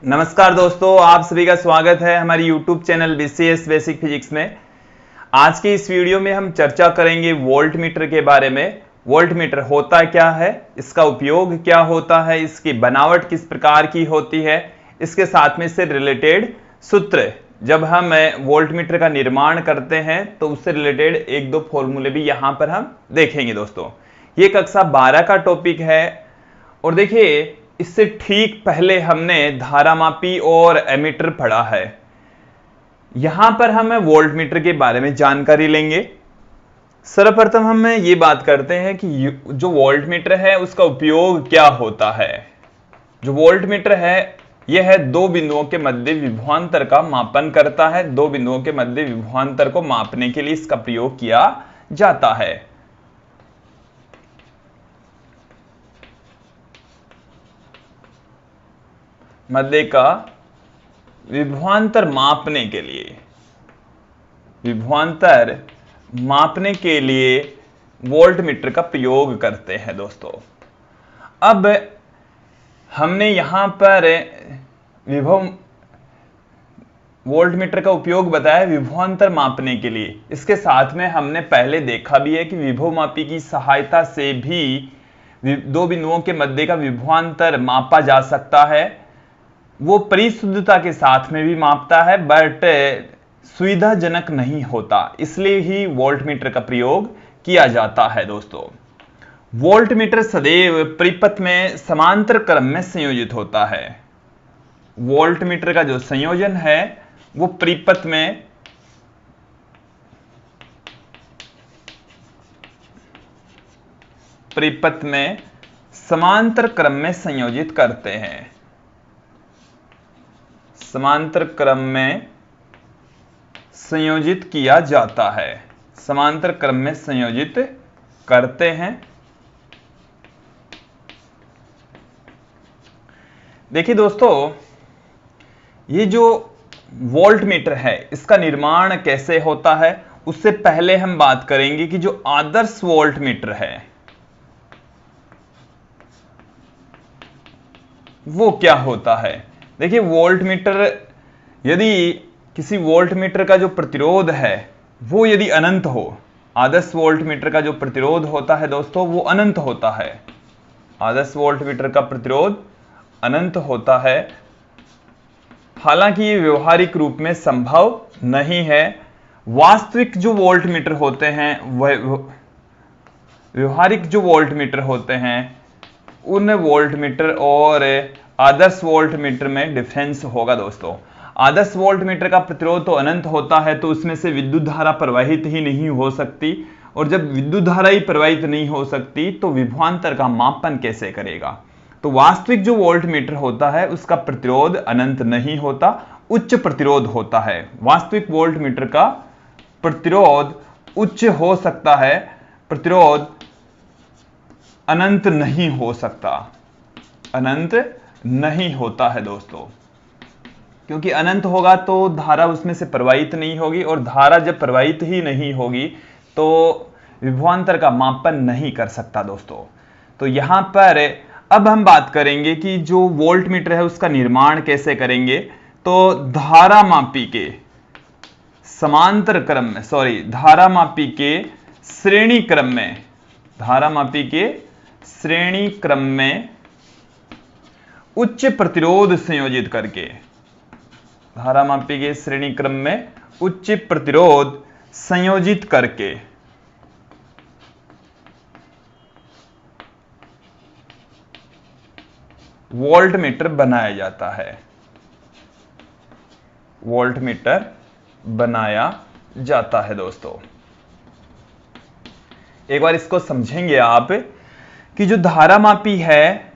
नमस्कार दोस्तों, आप सभी का स्वागत है हमारी YouTube channel BCS basic physics में। आज की इस वीडियो में हम चर्चा करेंगे वोल्ट मीटर के बारे में। वोल्ट मीटर होता क्या है, इसका उपयोग क्या होता है, इसकी बनावट किस प्रकार की होती है, इसके साथ में इससे रिलेटेड सूत्र, जब हम वोल्ट मीटर का निर्माण करते हैं तो उससे रिलेटेड एक दो फॉर्मूले भी यहां पर हम देखेंगे। दोस्तों, ये कक्षा 12 का टॉपिक है और देखिए इससे ठीक पहले हमने धारामापी और एमीटर पढ़ा है। यहां पर हम वोल्ट मीटर के बारे में जानकारी लेंगे। सर्वप्रथम हम ये बात करते हैं कि जो वोल्ट मीटर है उसका उपयोग क्या होता है। जो वोल्ट मीटर है यह है दो बिंदुओं के मध्य विभवांतर का मापन करता है। दो बिंदुओं के मध्य विभवांतर को मापने के लिए इसका प्रयोग किया जाता है। मध्य का विभवांतर मापने के लिए, विभवांतर मापने के लिए वोल्ट मीटर का प्रयोग करते हैं। दोस्तों, अब हमने यहां पर विभव वोल्ट मीटर का उपयोग बताया विभवांतर मापने के लिए। इसके साथ में हमने पहले देखा भी है कि विभवमापी की सहायता से भी दो बिंदुओं के मध्य का विभवांतर मापा जा सकता है। वो परिशुद्धता के साथ में भी मापता है बट सुविधाजनक नहीं होता, इसलिए ही वोल्ट मीटर का प्रयोग किया जाता है। दोस्तों, वोल्ट मीटर सदैव परिपथ में समांतर क्रम में संयोजित होता है। वोल्ट मीटर का जो संयोजन है वो परिपथ में समांतर क्रम में संयोजित करते हैं। समांतर क्रम में संयोजित किया जाता है, समांतर क्रम में संयोजित करते हैं। देखिए दोस्तों, ये जो वोल्ट मीटर है इसका निर्माण कैसे होता है उससे पहले हम बात करेंगे कि जो आदर्श वोल्ट मीटर है वो क्या होता है। देखिए, वोल्ट मीटर, यदि किसी वोल्ट मीटर का जो प्रतिरोध है वो यदि अनंत हो, आदर्श वोल्ट मीटर का जो प्रतिरोध होता है दोस्तों वो अनंत होता है। आदर्श वोल्ट मीटर का प्रतिरोध अनंत होता है। हालांकि ये व्यवहारिक रूप में संभव नहीं है। वास्तविक जो वोल्ट मीटर होते हैं, वह व्यवहारिक जो वोल्ट मीटर होते हैं, उन वोल्ट मीटर और आदर्श वोल्ट मीटर में डिफरेंस होगा। दोस्तों, आदर्श वोल्ट मीटर का प्रतिरोध तो अनंत होता है तो उसमें से विद्युत धारा प्रवाहित ही नहीं हो सकती, और जब विद्युत धारा ही प्रवाहित नहीं हो सकती तो विभवांतर का मापन कैसे करेगा। तो वास्तविक जो वोल्ट मीटर होता है उसका प्रतिरोध अनंत नहीं होता, उच्च प्रतिरोध होता है। वास्तविक वोल्ट मीटर का प्रतिरोध उच्च हो सकता है, प्रतिरोध अनंत नहीं हो सकता, अनंत नहीं होता है दोस्तों, क्योंकि अनंत होगा तो धारा उसमें से प्रवाहित नहीं होगी, और धारा जब प्रवाहित ही नहीं होगी तो विभवांतर का मापन नहीं कर सकता। दोस्तों, तो यहां पर अब हम बात करेंगे कि जो वोल्ट मीटर है उसका निर्माण कैसे करेंगे। तो धारामापी के समांतर क्रम में, धारामापी के श्रेणी क्रम में, धारामापी के श्रेणी क्रम में उच्च प्रतिरोध संयोजित करके, धारामापी के श्रेणी क्रम में उच्च प्रतिरोध संयोजित करके वोल्ट मीटर बनाया जाता है। वोल्ट मीटर बनाया जाता है। दोस्तों, एक बार इसको समझेंगे आप कि जो धारामापी है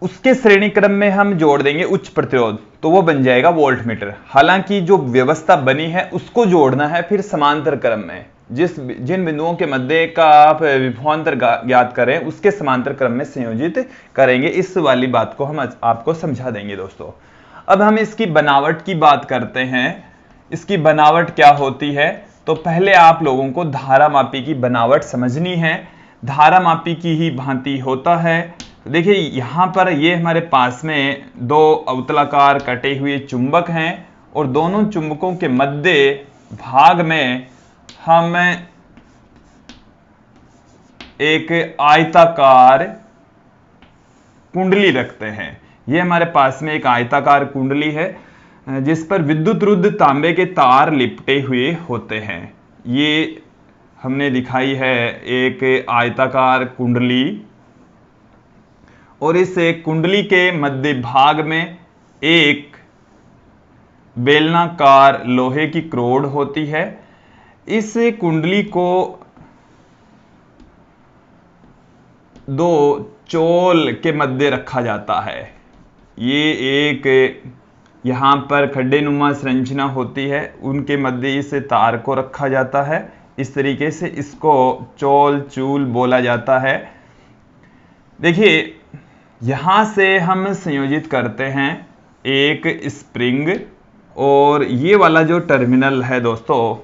उसके श्रेणी क्रम में हम जोड़ देंगे उच्च प्रतिरोध तो वो बन जाएगा वोल्ट मीटर। हालांकि जो व्यवस्था बनी है उसको जोड़ना है फिर समांतर क्रम में, जिन बिंदुओं के मध्य का आप विभवांतर ज्ञात करें उसके समांतर क्रम में संयोजित करेंगे। इस वाली बात को हम आपको समझा देंगे। दोस्तों, अब हम इसकी बनावट की बात करते हैं। इसकी बनावट क्या होती है, तो पहले आप लोगों को धारामापी की बनावट समझनी है। धारामापी की ही भांति होता है। देखिए यहां पर ये हमारे पास में दो अवतलाकार कटे हुए चुंबक हैं और दोनों चुंबकों के मध्य भाग में हम एक आयताकार कुंडली रखते हैं। ये हमारे पास में एक आयताकार कुंडली है जिस पर विद्युत रुद्ध तांबे के तार लिपटे हुए होते हैं। ये हमने दिखाई है एक आयताकार कुंडली और इस कुंडली के मध्य भाग में एक बेलनाकार लोहे की क्रोड होती है। इस कुंडली को दो चोल के मध्य रखा जाता है। ये एक यहां पर खड्डेनुमा संरचना होती है, उनके मध्य इस तार को रखा जाता है। इस तरीके से इसको चोल चूल बोला जाता है। देखिए यहां से हम संयोजित करते हैं एक स्प्रिंग और ये वाला जो टर्मिनल है दोस्तों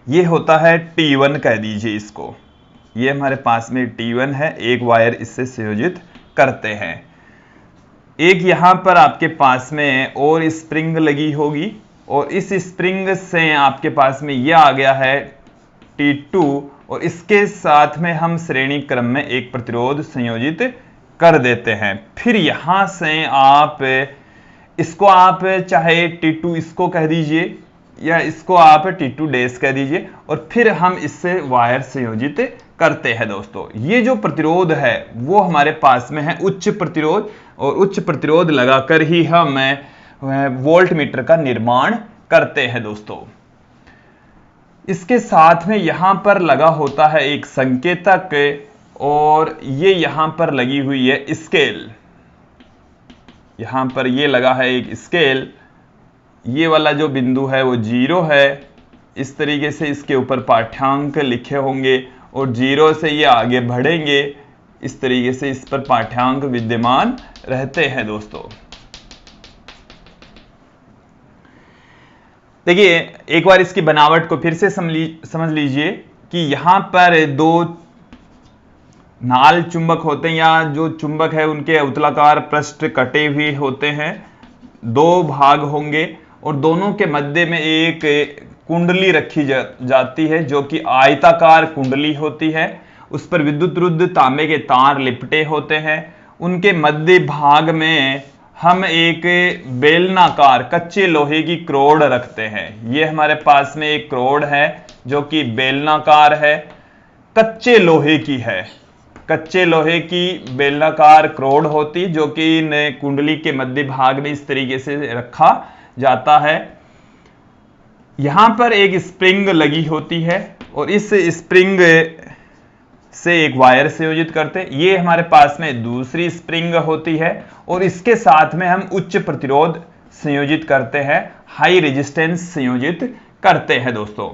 ये होता है T1 कह दीजिए इसको। ये हमारे पास में T1 है, एक वायर इससे संयोजित करते हैं। एक यहां पर आपके पास में और स्प्रिंग लगी होगी और इस स्प्रिंग से आपके पास में यह आ गया है T2 और इसके साथ में हम श्रेणी क्रम में एक प्रतिरोध संयोजित कर देते हैं। फिर यहां से आप इसको आप चाहे T2 इसको कह दीजिए या इसको आप T2 डैश कह दीजिए और फिर हम इससे वायर संयोजित करते हैं। दोस्तों ये जो प्रतिरोध है वो हमारे पास में है उच्च प्रतिरोध और उच्च प्रतिरोध लगाकर ही हम वोल्ट मीटर का निर्माण करते हैं। दोस्तों इसके साथ में यहां पर लगा होता है एक संकेतक और ये यहां पर लगी हुई है स्केल। यहां पर ये लगा है एक स्केल, ये वाला जो बिंदु है वो 0 है। इस तरीके से इसके ऊपर पाठ्यांक लिखे होंगे और 0 से ये आगे बढ़ेंगे। इस तरीके से इस पर पाठ्यांक विद्यमान रहते हैं। दोस्तों देखिए एक बार इसकी बनावट को फिर से समझ लीजिए कि यहां पर दो नाल चुंबक होते हैं या जो चुंबक है उनके अवतलाकार पृष्ठ कटे हुए होते हैं, दो भाग होंगे और दोनों के मध्य में एक कुंडली रखी जाती है जो कि आयताकार कुंडली होती है। उस पर विद्युत रुद्ध तांबे के तार लिपटे होते हैं। उनके मध्य भाग में हम एक बेलनाकार कच्चे लोहे की क्रोड रखते हैं। ये हमारे पास में एक क्रोड है जो कि बेलनाकार है, कच्चे लोहे की है। कच्चे लोहे की बेलनाकार क्रोड होती जो कि इन कुंडली के मध्य भाग में इस तरीके से रखा जाता है। यहां पर एक स्प्रिंग लगी होती है और इस स्प्रिंग से एक वायर संयोजित करते हैं। ये हमारे पास में दूसरी स्प्रिंग होती है और इसके साथ में हम उच्च प्रतिरोध संयोजित करते हैं, हाई रेजिस्टेंस संयोजित करते हैं। दोस्तों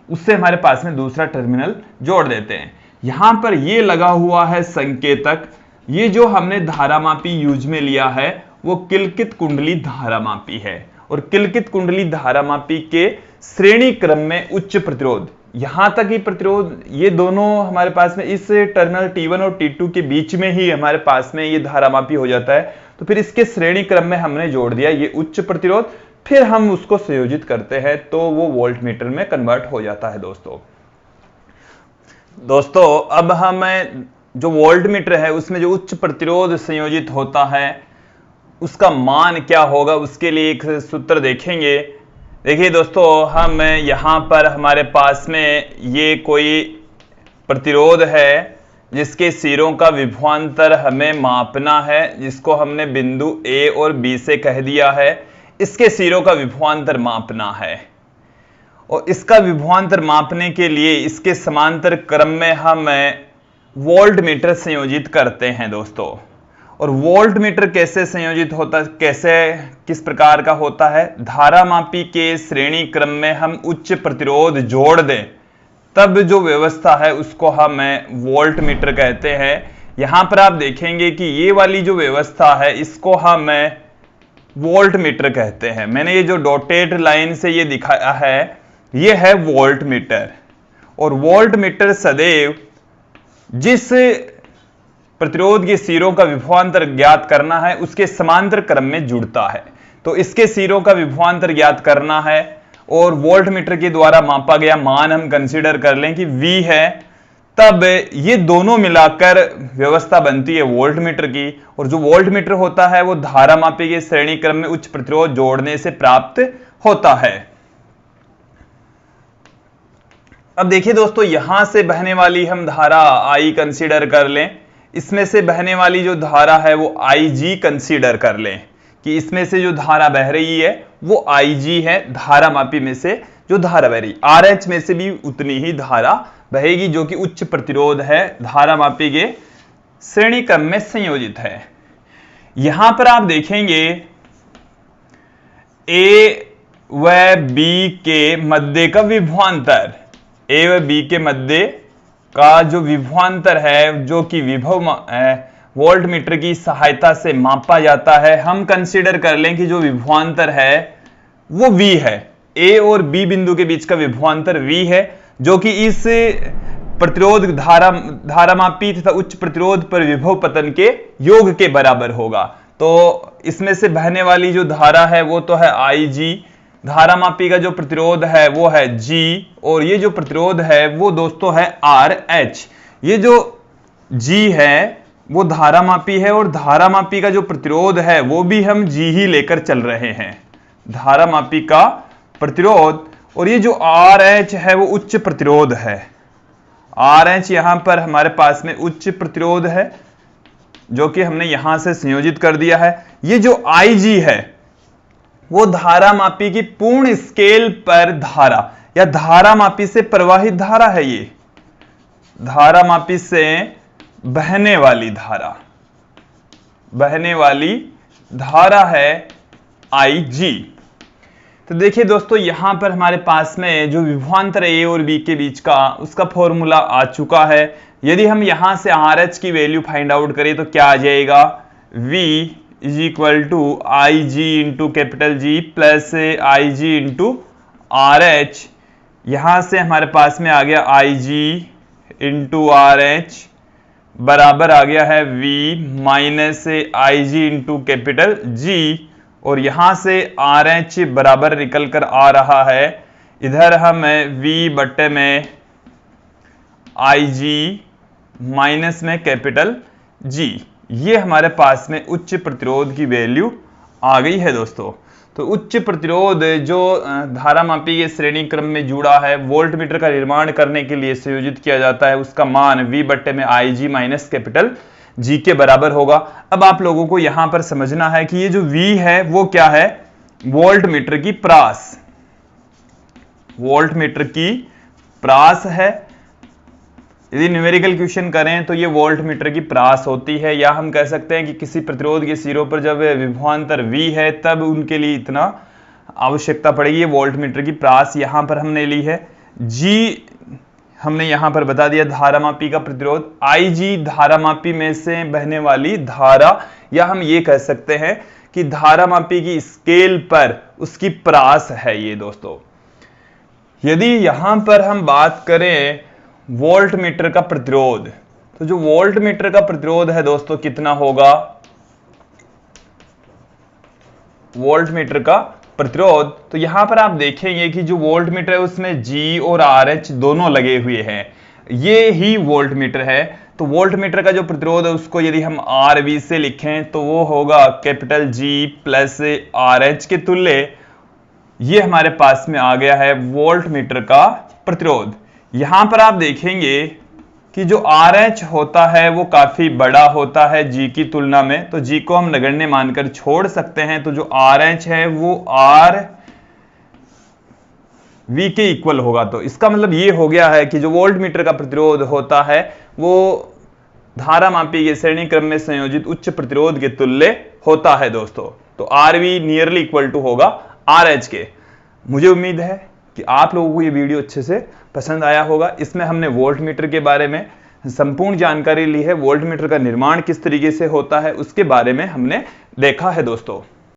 उससे हमारे पास में दूसरा टर्मिनल जोड़ देते हैं। यहां पर ये लगा हुआ है संकेतक। ये जो हमने धारामापी यूज में लिया है वो किलकित कुंडली धारामापी है और किलकित कुंडली धारामापी के श्रेणी क्रम में उच्च प्रतिरोध, यहां तक ही प्रतिरोध, ये दोनों हमारे पास में इस टर्मिनल T1 और T2 के बीच में ही हमारे पास में ये धारामापी हो जाता है। तो फिर इसके श्रेणी क्रम में हमने जोड़ दिया ये उच्च प्रतिरोध, फिर हम उसको संयोजित करते हैं तो वो वोल्ट मीटर में कन्वर्ट हो जाता है। दोस्तों अब हम जो वोल्ट मीटर है उसमें जो उच्च प्रतिरोध संयोजित होता है उसका मान क्या होगा, उसके लिए एक सूत्र देखेंगे। देखिए दोस्तों हम यहां पर हमारे पास में ये कोई प्रतिरोध है जिसके सिरों का विभवांतर हमें मापना है, जिसको हमने बिंदु A और B से कह दिया है। इसके सिरों का विभवांतर मापना है और इसका विभवांतर मापने के लिए इसके समांतर क्रम में हम वोल्ट मीटर संयोजित करते हैं। दोस्तों और वोल्ट मीटर कैसे संयोजित होता है, कैसे किस प्रकार का होता है, धारामापी के श्रेणी क्रम में हम उच्च प्रतिरोध जोड़ दें तब जो व्यवस्था है उसको हम वोल्ट मीटर कहते हैं। यहां पर आप देखेंगे कि ये वाली जो व्यवस्था है इसको हम वोल्ट मीटर कहते हैं। मैंने ये जो डॉटेड लाइन से ये दिखाया है ये है वोल्ट मीटर और वोल्ट मीटर सदैव जिस प्रतिरोध के सिरों का विभवांतर ज्ञात करना है उसके समांतर क्रम में जुड़ता है। तो इसके सिरों का विभवांतर ज्ञात करना है और वोल्ट मीटर के द्वारा मापा गया मान हम कंसीडर कर लें कि V है, तब ये दोनों मिलाकर व्यवस्था बनती है वोल्ट मीटर की, और जो वोल्ट मीटर होता है वो धारा मापी के श्रेणी क्रम में उच्च प्रतिरोध जोड़ने से प्राप्त होता है। अब देखिए दोस्तों, यहां से बहने वाली हम धारा I कंसीडर कर लें, इसमें से बहने वाली जो धारा है वो IG कंसीडर कर लें कि इसमें से जो धारा बह रही है वो IG है, धारा मापी में से जो धारा बह रही, RH में से भी उतनी ही धारा बहेगी जो कि उच्च प्रतिरोध है, धारा मापी के श्रेणी क्रम में संयोजित है। यहां पर आप देखेंगे A व B के मध्य का विभवांतर, A व B के मध्य का जो विभवांतर है जो कि विभव वोल्ट मीटर की सहायता से मापा जाता है। हम कंसीडर कर लें कि जो विभवांतर है वो V है, A और B बिंदु के बीच का विभवांतर V है जो कि इस प्रतिरोध धारा मापी तथा उच्च प्रतिरोध पर विभव पतन के योग के बराबर होगा। तो इसमें से बहने वाली जो धारा है वो तो है IG, धारा मापी का जो प्रतिरोध है वो है G, और ये जो प्रतिरोध है वो दोस्तों है RH। ये जो G है वो धारा मापी है और धारा मापी का जो प्रतिरोध है वो भी हम G ही लेकर चल रहे हैं, धारा मापी का प्रतिरोध। और ये जो RH है वो उच्च प्रतिरोध है, RH यहां पर हमारे पास में उच्च प्रतिरोध है जो कि हमने यहां से संयोजित कर दिया है। ये जो IG है वो धारा मापी की पूर्ण स्केल पर धारा या धारा मापी से प्रवाहित धारा है, ये धारा मापी से बहने वाली धारा है IG। तो देखिए दोस्तों, यहां पर हमारे पास में जो विभवांतर A और B के बीच का उसका फॉर्मूला आ चुका है। यदि हम यहां से RH की वैल्यू फाइंड आउट करें तो क्या आ जाएगा, V is equal to IG into capital G plus IG into RH। यहां से हमारे पास में आ गया IG इंटू RH बराबर आ गया है V minus IG into capital G, और यहां से RH बराबर निकल कर आ रहा है, इधर हम V बट्टे में IG माइनस में कैपिटल G। ये हमारे पास में उच्च प्रतिरोध की वैल्यू आ गई है दोस्तों। तो उच्च प्रतिरोध जो धारा मापी के श्रेणी क्रम में जुड़ा है, वोल्ट मीटर का निर्माण करने के लिए संयोजित किया जाता है, उसका मान V बट्टे में IG माइनस कैपिटल G के बराबर होगा। अब आप लोगों को यहां पर समझना है कि ये जो V है वो क्या है, वोल्ट मीटर की प्रास, वोल्ट मीटर की प्रास है। यदि न्यूमेरिकल क्वेश्चन करें तो ये वोल्ट मीटर की प्रास होती है, या हम कह सकते हैं कि किसी प्रतिरोध के सिरों पर जब विभवांतर V है तब उनके लिए इतना आवश्यकता पड़ेगी, ये वोल्ट मीटर की प्रास यहां पर हमने ली है। G हमने यहां पर बता दिया धारा मापी का प्रतिरोध, IG धारा मापी में से बहने वाली धारा, या हम ये कह सकते हैं कि धारा मापी की स्केल पर उसकी प्रास है ये दोस्तों। यदि यहां पर हम बात करें वोल्ट मीटर का प्रतिरोध, तो जो वोल्ट मीटर का प्रतिरोध है दोस्तों कितना होगा, वोल्ट मीटर का प्रतिरोध, तो यहां पर आप देखेंगे कि जो वोल्ट मीटर है उसमें G और RH दोनों लगे हुए हैं, ये ही वोल्ट मीटर है। तो वोल्ट मीटर का जो प्रतिरोध है उसको यदि हम RV से लिखें तो वो होगा कैपिटल G प्लस RH के तुल्य, ये हमारे पास में आ गया है वोल्ट मीटर का प्रतिरोध। यहां पर आप देखेंगे कि जो RH होता है वो काफी बड़ा होता है G की तुलना में, तो G को हम नगण्य मानकर छोड़ सकते हैं। तो जो RH है वो RV के इक्वल होगा। तो इसका मतलब ये हो गया है कि जो वोल्ट मीटर का प्रतिरोध होता है वो धारा मापी के श्रेणी क्रम में संयोजित उच्च प्रतिरोध के तुल्य होता है दोस्तों। तो RV नियरली इक्वल टू होगा RH के। मुझे उम्मीद है कि आप लोगों को ये वीडियो अच्छे से पसंद आया होगा। इसमें हमने वोल्ट मीटर के बारे में संपूर्ण जानकारी ली है, वोल्ट मीटर का निर्माण किस तरीके से होता है उसके बारे में हमने देखा है दोस्तों।